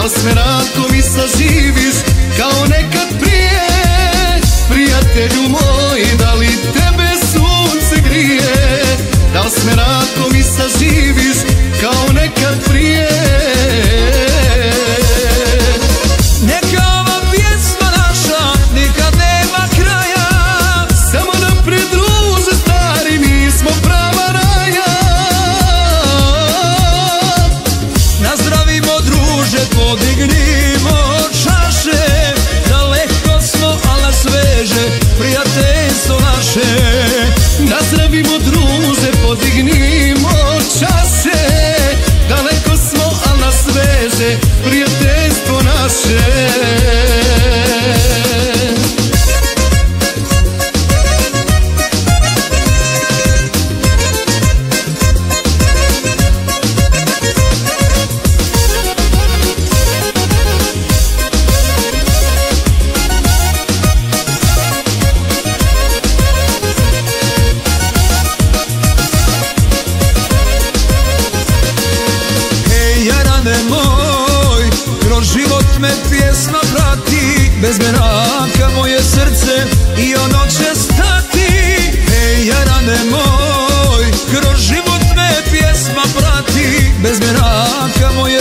li s merakom i saživiš kao nekad prije? Prijatelju moj, da li tebe sunce grije? Da li s merakom i saživiš kao nekad prije? Neka ova pjesma naša nikad nema kraja, samo napred druže stari, mi smo prava raja. Nazdravimo druže, podignimo čaše, daleko smo, al nas veže prijateljstvo naše. Nazdravimo druže, podignimo čaše, daleko smo, al nas veže prijateljstvo naše. Moj, kroz život me pjesma prati, bez meraka moje srce i ono će stati. Hej jarane moj, kroz život me pjesma prati, bez meraka moje